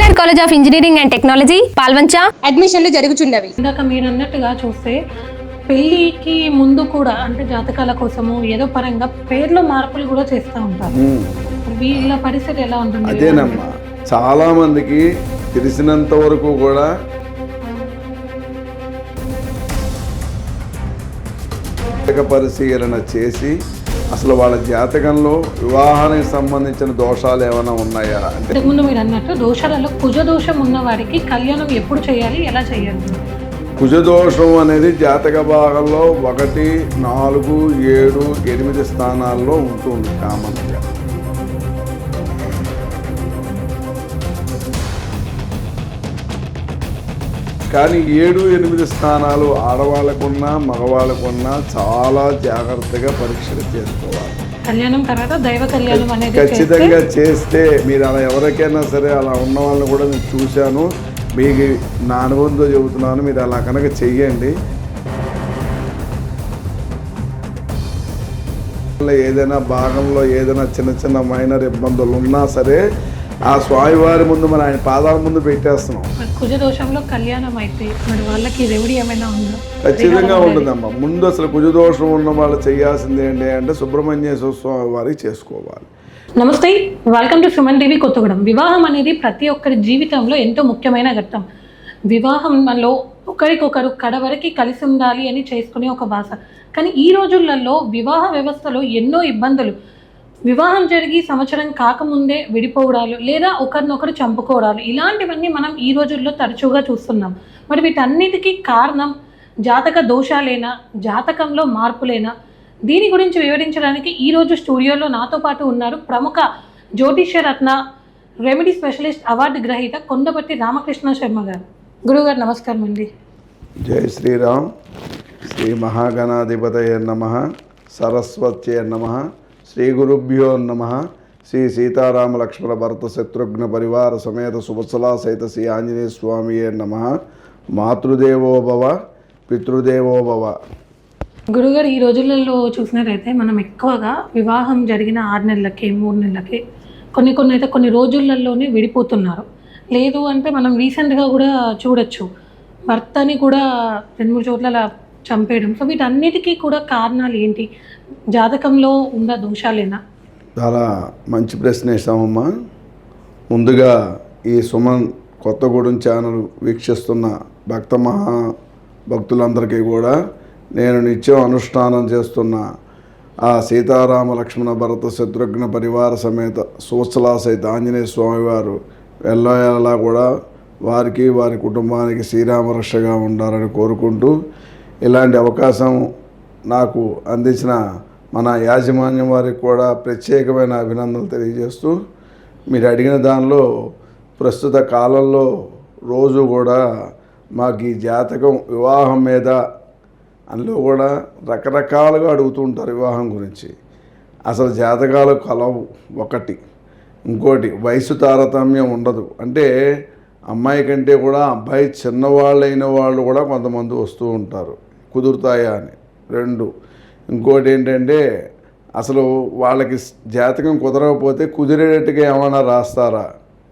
NTR college of engineering and technology Palvancha అడ్మిషన్లు జరుగుతున్నవి. ఇందాక మీరు అన్నట్టుగా చూస్తే పెళ్ళికి ముందు కూడా అంటే జాతకాల కోసము ఏదో పరంగా పేర్లో మార్పులు కూడా చేస్తూ ఉంటారు. వీళ్ళ పరిస్థితి ఎలా ఉంటుంది? అదేనమ్మా, చాలా మందికి తెలిసినంత వరకు కూడా పరిశీలన చేసి అసలు వాళ్ళ జాతకంలో వివాహానికి సంబంధించిన దోషాలు ఏమైనా ఉన్నాయా అంటే, ఇంతకుముందు మీరు అన్నట్టు దోషాలలో కుజ దోషం ఉన్న వారికి కళ్యాణం ఎప్పుడు చేయాలి, ఎలా చేయాలి? కుజదోషం అనేది జాతక భాగంలో 1, 4, 7, 8 స్థానాల్లో ఉంటుంది కామన్గా. కానీ 7, 8 స్థానాలు ఆడవాళ్ళకున్నా మగవాళ్ళకున్నా చాలా జాగ్రత్తగా పరీక్షలు చేసుకోవాలి. కళ్యాణం తర్వాత దైవ కళ్యాణం అనేది ఖచ్చితంగా చేస్తే మీరు అలా ఎవరికైనా సరే అలా ఉన్న వాళ్ళని కూడా నేను చూశాను, మీకు నా అనుభవంతో చెబుతున్నాను, మీరు అలా కనుక చెయ్యండి. ఏదైనా భాగంలో ఏదైనా చిన్న చిన్న మైనర్ ఇబ్బందులు ఉన్నా సరే ఆ స్వామివారి ముందు మన ఆయన పాదాల ముందు పెట్టేస్తున్నాం. కుజ దోషంలో కళ్యాణం అయితే మరి వాళ్ళకి రెమెడీ ఏమైనా ఉందా? ఖచ్చితంగా ఉంటుందమ్మా. ముందు అసలు కుజదోషం ఉన్న వాళ్ళు చేయాల్సింది ఏంటి అంటే సుబ్రహ్మణ్యేశ్వర స్వామి వారికి చేసుకోవాలి. నమస్తే, welcome to Suman TV Kothagudem. వివాహం అనేది ప్రతి ఒక్కరి జీవితంలో ఎంతో ముఖ్యమైన ఘట్టం. వివాహంలో ఒకరికొకరు కడవరికి కలిసి ఉండాలి అని చేసుకునే ఒక భాష. కానీ ఈ రోజులలో వివాహ వ్యవస్థలో ఎన్నో ఇబ్బందులు, వివాహం జరిగి సంవత్సరం కాకముందే విడిపోవడాలు లేదా ఒకరినొకరు చంపుకోవడాలు, ఇలాంటివన్నీ మనం ఈ రోజుల్లో తరచుగా చూస్తున్నాం. మరి వీటన్నిటికీ కారణం జాతక దోషాలేనా, జాతకంలో మార్పులేనా? దీని గురించి వివరించడానికి ఈరోజు స్టూడియోలో నాతో పాటు ఉన్నారు ప్రముఖ జ్యోతిష్య రత్న, రెమెడీ స్పెషలిస్ట్, అవార్డు గ్రహీత కొండపట్టి రామకృష్ణ శర్మ గారు. గురుగారు నమస్కారం అండి. జై శ్రీరామ్. శ్రీ మహాగణాధిపతయ నమః, సరస్వత్యే నమః, శ్రీ గురుభ్యో నమః. శ్రీ సీతారామ లక్ష్మణ భరత శత్రుఘ్న పరివార సమేత సువత్సలా సహిత శ్రీ ఆంజనేయ స్వామియే నమః. మాతృదేవో భవ, పితృదేవో భవ. గురుగారు, ఈ రోజులలో చూసినట్లయితే మనం ఎక్కువగా వివాహం జరిగిన 6 నెలలకి 3 నెలలకి కొన్ని అయితే కొన్ని రోజులలోనే విడిపోతున్నారు. లేదు అంటే మనం రీసెంట్గా కూడా చూడొచ్చు, భర్తని కూడా 2-3 చోట్ల చంపేయడం. సో వీటన్నిటికీ కూడా కారణాలు ఏంటి? జాతకంలో ఉన్న దోషాలేనా? చాలా మంచి ప్రశ్న వేసామమ్మా. ముందుగా ఈ సుమన్ కొత్తగూడెం ఛానల్ వీక్షిస్తున్న భక్తులందరికీ కూడా నేను నిత్యం అనుష్ఠానం చేస్తున్న ఆ సీతారామ లక్ష్మణ భరత శత్రుఘ్న పరివార సమేత సువత్సలా సహిత ఆంజనేయ స్వామివారు ఎల్లవేళలా కూడా వారికి వారి కుటుంబానికి శ్రీరామరక్షగా ఉండాలని కోరుకుంటూ, ఇలాంటి అవకాశం నాకు అందించిన మన యాజమాన్యం వారికి కూడా ప్రత్యేకమైన అభినందనలు తెలియజేస్తూ, మీరు అడిగిన దానిలో ప్రస్తుత కాలంలో రోజు కూడా మాకు ఈ జాతకం వివాహం మీద అందులో కూడా రకరకాలుగా అడుగుతూ ఉంటారు వివాహం గురించి. అసలు జాతకాలు కలవు ఒకటి, ఇంకోటి వయసు తారతమ్యం ఉండదు. అంటే అమ్మాయి కంటే కూడా అబ్బాయి చిన్నవాళ్ళైన వాళ్ళు కూడా కొంతమంది వస్తూ ఉంటారు, కుదురుతాయా అని. 2, ఇంకోటి ఏంటంటే అసలు వాళ్ళకి జాతకం కుదరకపోతే కుదిరేటట్టుగా ఏమైనా రాస్తారా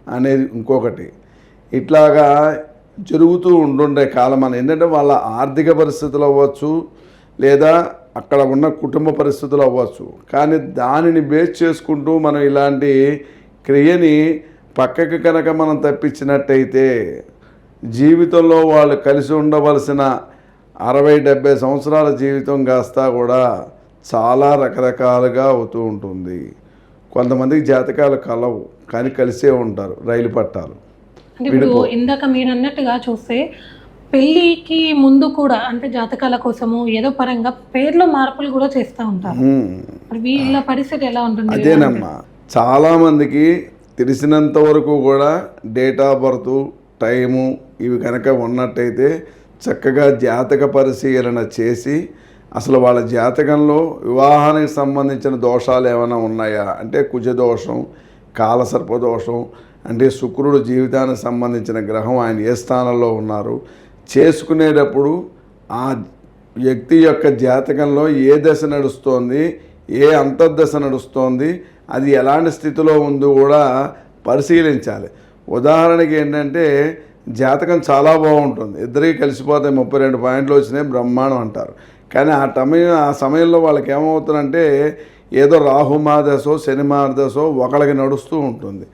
అనేది ఇంకొకటి. ఇట్లాగా జరుగుతూ ఉంటుండే కాలం అని. ఏంటంటే వాళ్ళ ఆర్థిక పరిస్థితులు అవ్వచ్చు, లేదా అక్కడ ఉన్న కుటుంబ పరిస్థితులు అవ్వచ్చు. కానీ దానిని బేస్ చేసుకుంటూ మనం ఇలాంటి క్రియని పక్కకి కనుక మనం తప్పించినట్టయితే జీవితంలో వాళ్ళు కలిసి ఉండవలసిన 60-70 సంవత్సరాల జీవితం కాస్తా కూడా చాలా రకరకాలుగా అవుతూ ఉంటుంది. కొంతమందికి జాతకాలు కలవు కానీ కలిసే ఉంటారు, రైలు పట్టాలు. అంటే ఇప్పుడు ఇందాక మీరు అన్నట్టుగా చూస్తే పెళ్ళికి ముందు కూడా అంటే జాతకాల కోసము ఏదో పరంగా పేర్లో మార్పులు కూడా చేస్తూ ఉంటారు. వీళ్ళ పరిస్థితి ఎలా ఉంటుంది? అదేనమ్మా, చాలామందికి తెలిసినంత వరకు కూడా డేట్ ఆఫ్ బర్త్, టైము ఇవి కనుక ఉన్నట్టయితే చక్కగా జాతక పరిశీలన చేసి అసలు వాళ్ళ జాతకంలో వివాహానికి సంబంధించిన దోషాలు ఏమైనా ఉన్నాయా అంటే కుజదోషం, కాలసర్పదోషం, అంటే శుక్రుడు జీవితానికి సంబంధించిన గ్రహం, ఆయన ఏ స్థానంలో ఉన్నారు, చేసుకునేటప్పుడు ఆ వ్యక్తి యొక్క జాతకంలో ఏ దశ నడుస్తోంది, ఏ అంతర్దశ నడుస్తోంది, అది ఎలాంటి స్థితిలో ఉందో కూడా పరిశీలించాలి. ఉదాహరణకి ఏంటంటే జాతకం చాలా బాగుంటుంది, ఇద్దరికి కలిసిపోతే 32 పాయింట్లు వచ్చినాయి బ్రహ్మాండం అంటారు. కానీ ఆ సమయంలో వాళ్ళకి ఏమవుతుందంటే ఏదో రాహు మహాదశో శని మహాదశో ఒకళ్ళకి నడుస్తూ ఉంటుంది.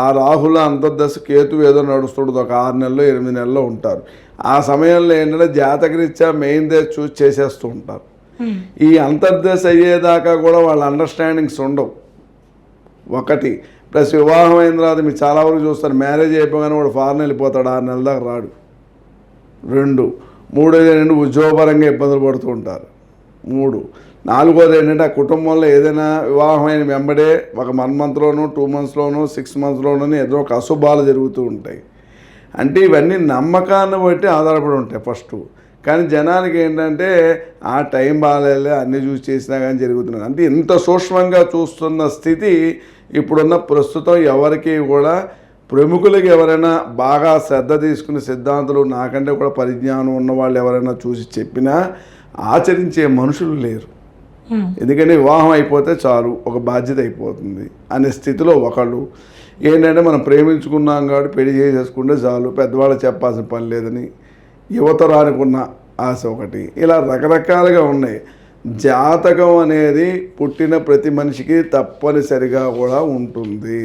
ఆ రాహుల అంతర్దశ కేతు ఏదో నడుస్తుంటుంది, ఒక 6 నెలలో 8 నెలల్లో ఉంటారు. ఆ సమయంలో ఏంటంటే జాతకరీత్యా మెయిన్ దే చూస్ చేసేస్తూ ఉంటారు. ఈ అంతర్దశ అయ్యేదాకా కూడా వాళ్ళ అండర్స్టాండింగ్స్ ఉండవు. ఒకటి ప్లస్ వివాహం అయిన తర్వాత మీరు చాలా వరకు చూస్తారు, మ్యారేజ్ అయిపోగానే వాడు ఫారెన్ వెళ్ళిపోతాడు, 6 నెలల దాకా రాడు. 2 మూడోది ఏంటంటే ఉద్యోగపరంగా ఇబ్బందులు పడుతూ ఉంటారు. 3 4వది ఏంటంటే ఆ కుటుంబంలో ఏదైనా వివాహమైన వెంబడే ఒక 1 మంత్లోనూ 2 మంత్స్లోనూ 6 మంత్స్లోనూ ఏదో ఒక అశుభాలు జరుగుతూ ఉంటాయి. అంటే ఇవన్నీ నమ్మకాన్ని బట్టి ఆధారపడి ఉంటాయి ఫస్ట్. కానీ జనానికి ఏంటంటే ఆ టైం బాగాలే అన్నీ చూసి చేసినా కానీ జరుగుతున్నాయి. అంటే ఇంత సూక్ష్మంగా చూస్తున్న స్థితి ఇప్పుడున్న ప్రస్తుతం ఎవరికి కూడా ప్రముఖులకి ఎవరైనా బాగా శ్రద్ధ తీసుకునే సిద్ధాంతులు నాకంటే కూడా పరిజ్ఞానం ఉన్న వాళ్ళు ఎవరైనా చూసి చెప్పినా ఆచరించే మనుషులు లేరు. ఎందుకంటే వివాహం అయిపోతే చాలు, ఒక బాధ్యత అయిపోతుంది అనే స్థితిలో ఒకళ్ళు ఏంటంటే మనం ప్రేమించుకున్నాం కాబట్టి పెళ్లి చేసేసుకుంటే చాలు, పెద్దవాళ్ళు చెప్పాల్సిన పని లేదని యువతరానికి ఉన్న ఆశ ఒకటి. ఇలా రకరకాలుగా ఉన్నాయి. జాతకం అనేది పుట్టిన ప్రతి మనిషికి తప్పనిసరిగా కూడా ఉంటుంది.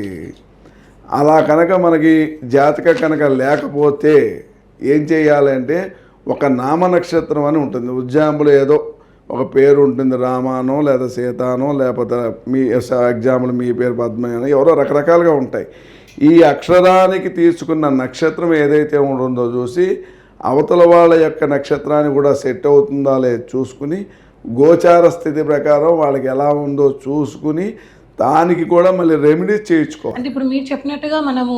అలా కనుక మనకి జాతక కనుక లేకపోతే ఏం చేయాలంటే ఒక నామ నక్షత్రం అని ఉంటుంది. ఉజ్జాంబులు ఏదో ఒక పేరు ఉంటుంది, రామానో లేదా సీతానో లేకపోతే మీ ఎగ్జాంపుల్ మీ పేరు పద్మనో ఎవరో రకరకాలుగా ఉంటాయి. ఈ అక్షరానికి తీసుకున్న నక్షత్రం ఏదైతే ఉంటుందో చూసి అవతల వాళ్ళ యొక్క నక్షత్రాన్ని కూడా సెట్ అవుతుందా లేదు చూసుకుని గోచార స్థితి ప్రకారం వాళ్ళకి ఎలా ఉందో చూసుకుని దానికి కూడా మళ్ళీ రెమెడీస్ చేయించుకోవాలి. అంటే ఇప్పుడు మీరు చెప్పినట్టుగా మనము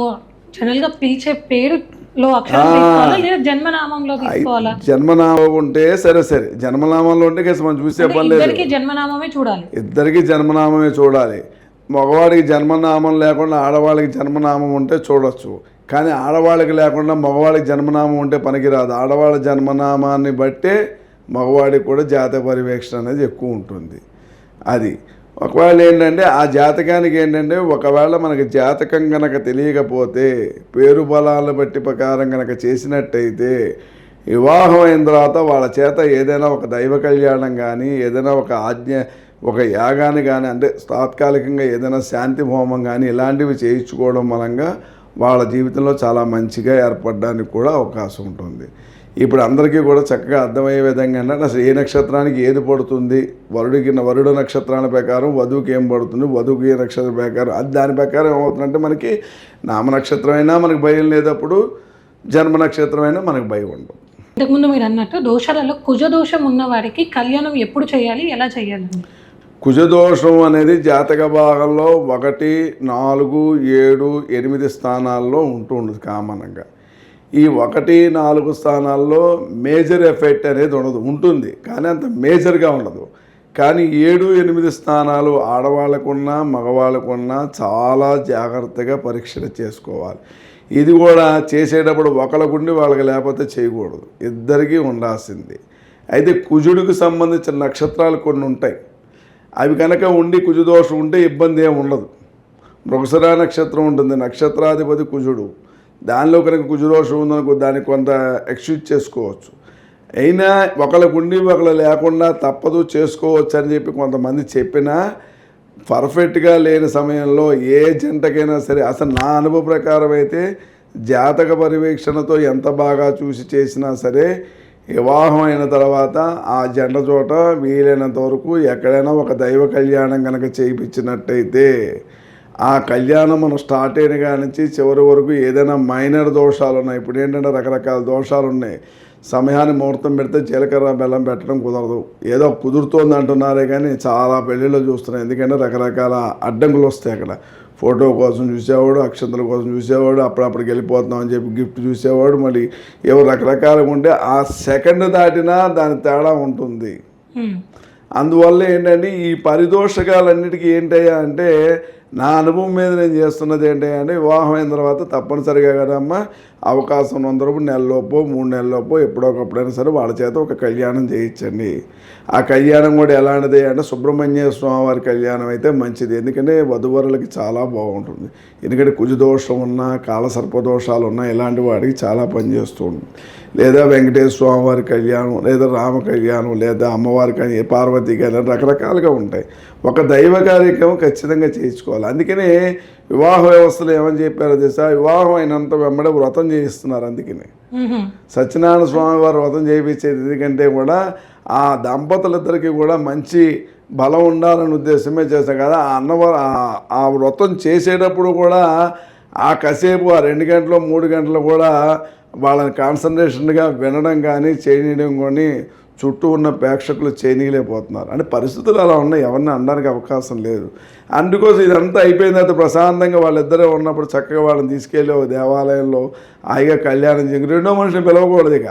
జనరల్గా పిలిచే పేరులో అక్షరం తీసుకోవాలా లేదా జన్మనామంలో తీసుకోవాలా? జన్మనామం ఉంటే సరే, జన్మనామంలో ఉంటే కేసు మనం చూసే పని లేదు. ఇద్దరికి జన్మనామమే చూడాలి. ఇద్దరికి జన్మనామమే చూడాలి. మగవాడికి జన్మనామం లేకుండా ఆడవాళ్ళకి జన్మనామం ఉంటే చూడొచ్చు. కానీ ఆడవాళ్ళకి లేకుండా మగవాళ్ళకి జన్మనామం ఉంటే పనికిరాదు. ఆడవాళ్ళ జన్మనామాన్ని బట్టే మగవాడికి కూడా జాతక పర్యవేక్షణ అనేది ఎక్కువ ఉంటుంది. అది ఒకవేళ ఏంటంటే ఆ జాతకానికి ఏంటంటే ఒకవేళ మనకి జాతకం కనుక తెలియకపోతే పేరు బలాలను బట్టి ప్రకారం కనుక చేసినట్టయితే వివాహం అయిన తర్వాత వాళ్ళ చేత ఏదైనా ఒక దైవ కళ్యాణం కానీ ఏదైనా ఒక యాగాన్ని కానీ అంటే తాత్కాలికంగా ఏదైనా శాంతి హోమం కానీ ఇలాంటివి చేయించుకోవడం మూలంగా వాళ్ళ జీవితంలో చాలా మంచిగా ఏర్పడడానికి కూడా అవకాశం ఉంటుంది. ఇప్పుడు అందరికీ కూడా చక్కగా అర్థమయ్యే విధంగా అంటే అసలు ఏ నక్షత్రానికి ఏది పడుతుంది, వరుడు నక్షత్రాల ప్రకారం వధువుకి ఏం పడుతుంది, వధువుకి ఏ నక్షత్రం ప్రకారం అది దాని ప్రకారం ఏమవుతుందంటే మనకి నామ నక్షత్రం అయినా మనకు భయం లేదప్పుడు, జన్మ నక్షత్రం అయినా మనకు భయం ఉండదు. ఇంతకుముందు మీరు అన్నట్టు దోషాలలో కుజదోషం ఉన్న వారికి కళ్యాణం ఎప్పుడు చేయాలి, ఎలా చేయాలి? కుజదోషం అనేది జాతక భాగంలో 1, 4, 7, 8 స్థానాల్లో ఉంటుంది కామన్గా. ఈ 1, 4 స్థానాల్లో మేజర్ ఎఫెక్ట్ అనేది ఉంటుంది కానీ అంత మేజర్గా ఉండదు. కానీ 7, 8 స్థానాలు ఆడవాళ్ళకున్నా మగవాళ్ళకున్నా చాలా జాగ్రత్తగా పరీక్షలు చేసుకోవాలి. ఇది కూడా చేసేటప్పుడు ఒకళ్ళకుండి వాళ్ళకి లేకపోతే చేయకూడదు, ఇద్దరికీ ఉండాల్సింది. అయితే కుజుడికి సంబంధించిన నక్షత్రాలు కొన్ని ఉంటాయి, అవి కనుక ఉండి కుజదోషం ఉంటే ఇబ్బంది ఏమి ఉండదు. మృగశిర నక్షత్రం ఉంటుంది, నక్షత్రాధిపతి కుజుడు, దానిలో కనుక కుజదోషం ఉందనుకో దానికి కొంత ఎక్స్క్యూజ్ చేసుకోవచ్చు. అయినా ఒకళ్ళకు ఉండి ఒకళ్ళు లేకుండా తప్పదు చేసుకోవచ్చు అని చెప్పి కొంతమంది చెప్పినా పర్ఫెక్ట్గా లేని సమయంలో ఏ జంటకైనా సరే అసలు నా అనుభవ ప్రకారం అయితే జాతక పర్యవేక్షణతో ఎంత బాగా చూసి చేసినా సరే వివాహం అయిన తర్వాత ఆ జంట చోట వీలైనంత వరకు ఎక్కడైనా ఒక దైవ కళ్యాణం కనుక చేయించినట్టయితే ఆ కళ్యాణం మనం స్టార్ట్ అయిన కాడి నుంచి చివరి వరకు ఏదైనా మైనర్ దోషాలు ఉన్నాయి. ఇప్పుడు ఏంటంటే రకరకాల దోషాలు ఉన్నాయి. సమయాన్ని ముహూర్తం పెడితే జీలకర్ర బెల్లం పెట్టడం కుదరదు, ఏదో కుదురుతోంది అంటున్నారే కానీ చాలా పెళ్ళిళ్ళు చూస్తున్నాయి. ఎందుకంటే రకరకాల అడ్డంకులు వస్తాయి. అక్కడ ఫోటో కోసం చూసేవాడు, అక్షంతల కోసం చూసేవాడు, అప్పుడప్పటికి వెళ్ళిపోతున్నాం అని చెప్పి గిఫ్ట్ చూసేవాడు, మళ్ళీ ఏవో రకరకాలుగా ఉంటే ఆ సెకండ్ దాటినా దాని తేడా ఉంటుంది. అందువల్ల ఏంటంటే ఈ పరిదోషకాలన్నిటికీ ఏంటయ్యా అంటే నా అనుభవం మీద నేను చేస్తున్నది ఏంటి అంటే వివాహం అయిన తర్వాత తప్పనిసరిగా కదమ్మా అవకాశం ఉన్నంతరపు నెలలోపో 3 నెలల్లోపో ఎప్పుడొకప్పుడైనా సరే వాళ్ళ చేత ఒక కళ్యాణం చేయించండి. ఆ కళ్యాణం కూడా ఎలాంటిది అంటే సుబ్రహ్మణ్య స్వామి వారి కళ్యాణం అయితే మంచిది. ఎందుకంటే వధువరులకి చాలా బాగుంటుంది. ఎందుకంటే కుజదోషం ఉన్నా కాలసర్పదోషాలు ఉన్నా ఇలాంటి వాటికి చాలా పనిచేస్తూ ఉంటుంది. లేదా వెంకటేశ్వర స్వామి వారి కళ్యాణం, లేదా రామ కళ్యాణం, లేదా అమ్మవారి కళ్యాణం, పార్వతీ కళ్యాణం రకరకాలుగా ఉంటాయి. ఒక దైవ కార్యక్రమం ఖచ్చితంగా చేయించుకోవాలి. అందుకనే వివాహ వ్యవస్థలో ఏమని చెప్పారో తెలుసా, వివాహం అయినంత వెంబడే వ్రతం చేయిస్తున్నారు. అందుకని సత్యనారాయణ స్వామి వారు వ్రతం చేయించేది ఎందుకంటే కూడా ఆ దంపతులిద్దరికీ కూడా మంచి బలం ఉండాలనే ఉద్దేశమే చేస్తాం కదా. ఆ వ్రతం చేసేటప్పుడు కూడా ఆ కాసేపు ఆ 2 గంటలు 3 గంటలు కూడా వాళ్ళని కాన్సన్ట్రేషన్గా వినడం కానీ చేయడం కానీ చుట్టూ ఉన్న ప్రేక్షకులు చేయనీయలేకపోతున్నారు. అంటే పరిస్థితులు అలా ఉన్నాయి, ఎవరిని అనడానికి అవకాశం లేదు. అందుకోసం ఇదంతా అయిపోయిన తర్వాత ప్రశాంతంగా వాళ్ళిద్దరే ఉన్నప్పుడు చక్కగా వాళ్ళని తీసుకెళ్ళి ఒక దేవాలయంలో హాయిగా కళ్యాణం చేసి రెండో మనిషిని పిలవకూడదు. ఇక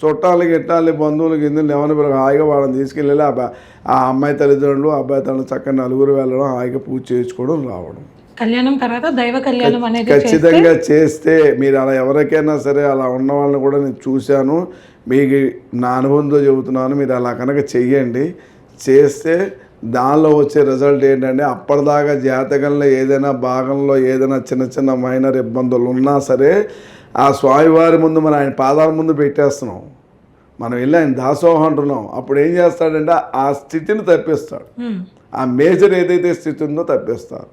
చుట్టాలకి గిట్టాలి బంధువులకి ఎందుకు ఎవరిని పిలవ హాయిగా వాళ్ళని తీసుకెళ్ళి ఆ అమ్మాయి తల్లిదండ్రులు అబ్బాయి తల్లిదండ్రులు చక్కగా నలుగురు వెళ్ళడం, హాయిగా పూజ చేయించుకోవడం, రావడం. కళ్యాణం తర్వాత దైవ కళ్యాణం అనేది ఖచ్చితంగా చేస్తే మీరు అలా ఎవరికైనా సరే అలా ఉన్న వాళ్ళని కూడా నేను చూశాను. మీకు నా అనుభవంతో చెబుతున్నాను. మీరు అలా కనుక చెయ్యండి. చేస్తే దానిలో వచ్చే రిజల్ట్ ఏంటంటే అప్పటిదాకా జాతకంలో ఏదైనా భాగంలో ఏదైనా చిన్న చిన్న మైనర్ ఇబ్బందులు ఉన్నా సరే ఆ స్వామివారి ముందు మనం ఆయన పాదాల ముందు పెట్టేస్తున్నాం. మనం వెళ్ళి ఆయన దాసోహం అంటున్నాం. అప్పుడు ఏం చేస్తాడంటే ఆ స్థితిని తప్పిస్తాడు. ఆ మేజర్ ఏదైతే స్థితి ఉందో తప్పిస్తారు.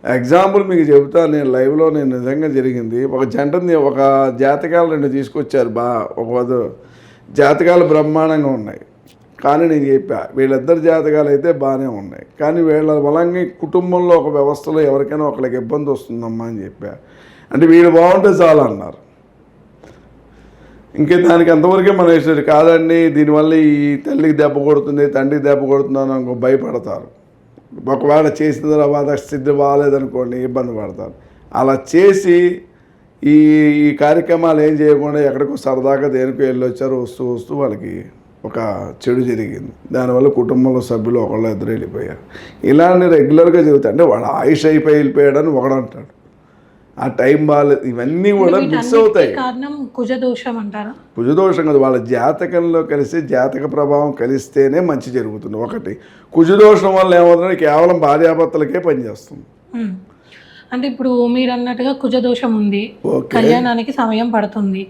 ఎగ్జాంపుల్ మీకు చెబుతాను. నేను లైవ్లో నిజంగా జరిగింది. ఒక జంటని ఒక జాతకాలు 2 తీసుకొచ్చారు. ఒక జాతకాలు బ్రహ్మాండంగా ఉన్నాయి. కానీ నేను చెప్పా వీళ్ళిద్దరు జాతకాలు అయితే బాగానే ఉన్నాయి, కానీ వీళ్ళ బలంగా కుటుంబంలో ఒక వ్యవస్థలో ఎవరికైనా ఒకరికి ఇబ్బంది వస్తుందమ్మా అని చెప్పా. అంటే వీళ్ళు బాగుంటే చాలు అన్నారు. ఇంకే దానికి అంతవరకే మనం వేసారు కాదండి. దీనివల్ల ఈ తల్లికి దెబ్బ కొడుతుంది, తండ్రికి దెబ్బ కొడుతుందని అనుకో భయపడతారు. ఒకవేళ చేసిన తర్వాత స్థితి బాగాలేదనుకోండి ఇబ్బంది పడతారు. అలా చేసి ఈ కార్యక్రమాలు ఏం చేయకుండా ఎక్కడికో సరదాగా దేనికో వెళ్ళొచ్చారు. వస్తూ వస్తూ వాళ్ళకి ఒక చెడు జరిగింది. దానివల్ల కుటుంబంలో సభ్యులు ఒకళ్ళు ఇద్దరు వెళ్ళిపోయారు. ఇలాంటి రెగ్యులర్గా జరుగుతాయి. అంటే వాడు ఆయుష్ అయిపోయి వెళ్ళిపోయాడని ఒకడు అంటాడు. ఆ టైం బాగాలేదు. ఇవన్నీ కూడా మిక్స్ అవుతాయి. కారణం కుజదోషం అంటారా? కుజదోషం కాదు, వాళ్ళ జాతకంలో కలిసి జాతక ప్రభావం కలిస్తేనే మంచి జరుగుతుంది. ఒకటి కుజదోషం వల్ల ఏమవుతుందంటే కేవలం భార్యాభర్తలకే పనిచేస్తుంది. అంటే ఇప్పుడు మీరు అన్నట్టుగా కుజదోషం ఉంది, కళ్యాణానికి సమయం పడుతుంది,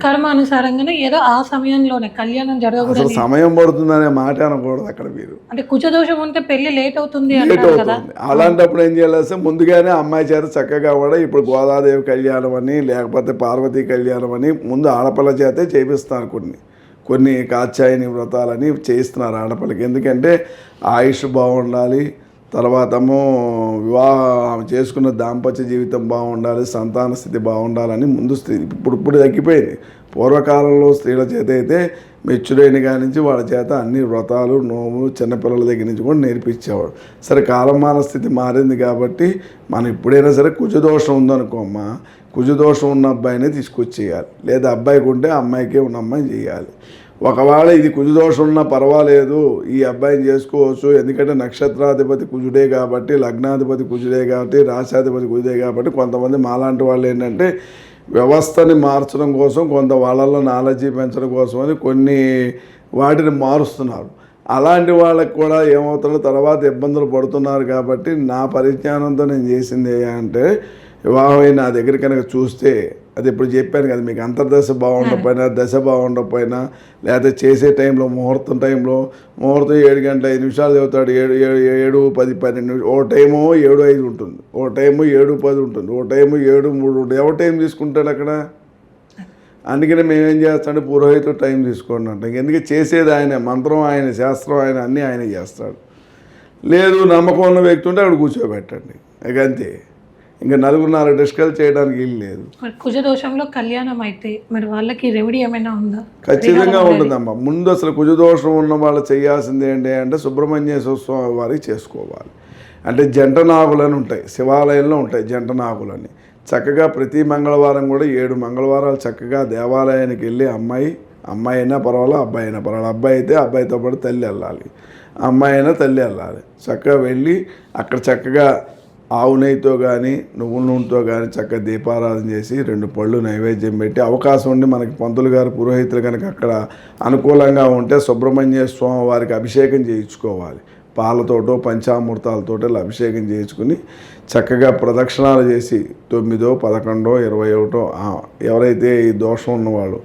కర్మానుసారంగానే ఏదో ఆ సమయంలోనే కళ్యాణం జరగకూడదు. సమయం పడుతుంది అనే మాట అనకూడదు అక్కడ. మీరు అంటే కుజదోషం ఉంటే పెళ్లి లేట్ అవుతుంది. అలాంటప్పుడు ఏం చేయాల్సి ముందుగానే అమ్మాయి చేత చక్కగా కూడా ఇప్పుడు గోదాదేవి కళ్యాణం అని లేకపోతే పార్వతీ కళ్యాణం అని ముందు ఆడపిల్ల చేతే చేపిస్తాను. కొన్ని కాత్యాయని వ్రతాలని చేయిస్తున్నారు ఆడపిల్లకి. ఎందుకంటే ఆయుష్ బాగుండాలి, తర్వాతమో వివాహం చేసుకున్న దాంపత్య జీవితం బాగుండాలి, సంతాన స్థితి బాగుండాలని ముందు ఇప్పుడు తగ్గిపోయింది. పూర్వకాలంలో స్త్రీల చేత అయితే మెచ్చురైన కాడి నుంచి వాళ్ళ చేత అన్ని వ్రతాలు నోములు చిన్నపిల్లల దగ్గర నుంచి కూడా నేర్పించేవాడు. సరే కాలమాన స్థితి మారింది కాబట్టి మనం ఎప్పుడైనా సరే కుజదోషం ఉందనుకోమ్మా, కుజదోషం ఉన్న అబ్బాయినే తీసుకొచ్చేయాలి. లేదా అబ్బాయికి ఉంటే అమ్మాయికే ఉన్న అమ్మాయిని చేయాలి. ఒకవేళ ఇది కుజదోషం ఉన్నా పర్వాలేదు, ఈ అబ్బాయిని చేసుకోవచ్చు. ఎందుకంటే నక్షత్రాధిపతి కుజుడే కాబట్టి, లగ్నాధిపతి కుజుడే కాబట్టి, రాశాధిపతి కుజుడే కాబట్టి కొంతమంది మాలాంటి వాళ్ళు ఏంటంటే వ్యవస్థని మార్చడం కోసం, కొంత వాళ్ళల్లో నాలెడ్జి పెంచడం కోసం అని కొన్ని వాటిని మారుస్తున్నారు. అలాంటి వాళ్ళకి కూడా ఏమవుతుందో తర్వాత ఇబ్బందులు పడుతున్నారు. కాబట్టి నా పరిజ్ఞానంతో నేను చేసింది అంటే వివాహం నా దగ్గర కనుక చూస్తే అది ఇప్పుడు చెప్పాను కదా మీకు, అంతర్దశ బాగుండకపోయినా దశ బాగుండకపోయినా లేకపోతే చేసే టైంలో ముహూర్తం 7 గంటల 5 నిమిషాలు చదువుతాడు, 7, 10, 12 నిమిషాలు. ఓ టైము 7:05 ఉంటుంది, ఓ టైము 7:10 ఉంటుంది, ఓ టైము 7:03 ఉంటుంది. ఎవరు టైం తీసుకుంటాడు అక్కడ? అందుకని మేమేం చేస్తామంటే పురోహితుడు టైం తీసుకోండి అంటాం. ఎందుకంటే చేసేది ఆయన, మంత్రం ఆయన, శాస్త్రం ఆయన, అన్నీ ఆయన చేస్తాడు. లేదు నమ్మకం ఉన్న వ్యక్తి ఉంటే అక్కడ కూర్చోబెట్టండి. ఇక అంతే. ఇంకా 4 డిస్కల్ చేయడానికి వీలు లేదు. కుజదోషంలో కళ్యాణం అయితే మరి వాళ్ళకి రెమెడీ ఏమైనా ఉందా? ఖచ్చితంగా ఉంటుందమ్మా. ముందు అసలు కుజదోషం ఉన్న వాళ్ళు చేయాల్సింది ఏంటి అంటే సుబ్రహ్మణ్యేశ్వర స్వామి వారికి చేసుకోవాలి. అంటే జంట నాగులని ఉంటాయి, శివాలయంలో ఉంటాయి జంట నాగులని. చక్కగా ప్రతి మంగళవారం కూడా 7 మంగళవారాలు చక్కగా దేవాలయానికి వెళ్ళి అమ్మాయి అయినా పర్వాలేదు, అబ్బాయి అయినా పర్వాలేదు. అబ్బాయి అయితే అబ్బాయితో పాటు తల్లి వెళ్ళాలి, అమ్మాయి అయినా తల్లి వెళ్ళాలి. చక్కగా వెళ్ళి అక్కడ చక్కగా ఆవు నెయ్యితో కానీ నువ్వుల నూనెతో కానీ చక్కగా దీపారాధన చేసి 2 పళ్ళు నైవేద్యం పెట్టి అవకాశం ఉండి మనకి పంతులు గారు పురోహితులు కనుక అక్కడ అనుకూలంగా ఉంటే సుబ్రహ్మణ్య స్వామి వారికి అభిషేకం చేయించుకోవాలి. పాలతోటో పంచామృతాలతో అభిషేకం చేయించుకుని చక్కగా ప్రదక్షిణాలు చేసి 9, 11, 21 ఎవరైతే ఈ దోషం ఉన్నవాళ్ళు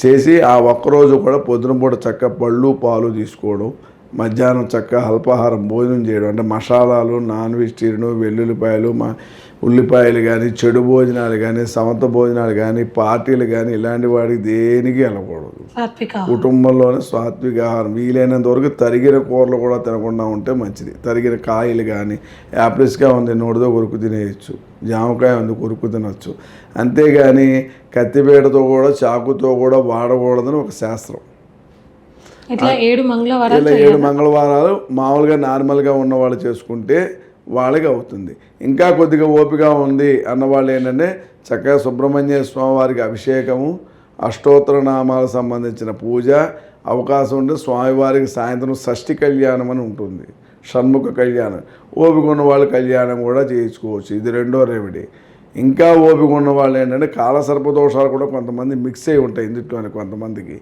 చేసి ఆ ఒక్కరోజు కూడా పొద్దున పూట చక్కగా పళ్ళు పాలు తీసుకోవడం, మధ్యాహ్నం చక్కగా అల్పాహారం భోజనం చేయడం, అంటే మసాలాలు, నాన్ వెజిటేరియన్, వెల్లుల్లిపాయలు, ఉల్లిపాయలు కానీ, చెడు భోజనాలు కానీ, సమత భోజనాలు కానీ, పార్టీలు కానీ ఇలాంటి వాటికి దేనికి వెళ్ళకూడదు. కుటుంబంలోనే సాత్విక ఆహారం, వీలైనంత వరకు తరిగిన కూరలు కూడా తినకుండా ఉంటే మంచిది. తరిగిన కాయలు కానీ, యాపిల్స్గా ఉంది నోటితో కొరుకు తినేయచ్చు, జామకాయ ఉంది కొరుకు తినచ్చు. అంతేగాని కత్తిపీటతో కూడా చాకుతో కూడా వాడకూడదని ఒక శాస్త్రం. ఇట్లా 7 మంగళవారాలు మామూలుగా నార్మల్గా ఉన్నవాళ్ళు చేసుకుంటే వాళ్ళకి అవుతుంది. ఇంకా కొద్దిగా ఓపిక ఉంది అన్నవాళ్ళు ఏంటంటే చక్కగా సుబ్రహ్మణ్య స్వామి వారికి అభిషేకము, అష్టోత్తర నామాలకు సంబంధించిన పూజ, అవకాశం ఉంటే స్వామివారికి సాయంత్రం షష్ఠి కళ్యాణం అని ఉంటుంది, షణ్ముఖ కళ్యాణం. ఓపిక ఉన్న వాళ్ళు కళ్యాణం కూడా చేయించుకోవచ్చు. ఇది 2వ రెమెడీ. ఇంకా ఓపిక ఉన్న వాళ్ళు ఏంటంటే కాలసర్పదోషాలు కూడా కొంతమంది మిక్స్ అయి ఉంటాయి ఇందులోని కొంతమందికి.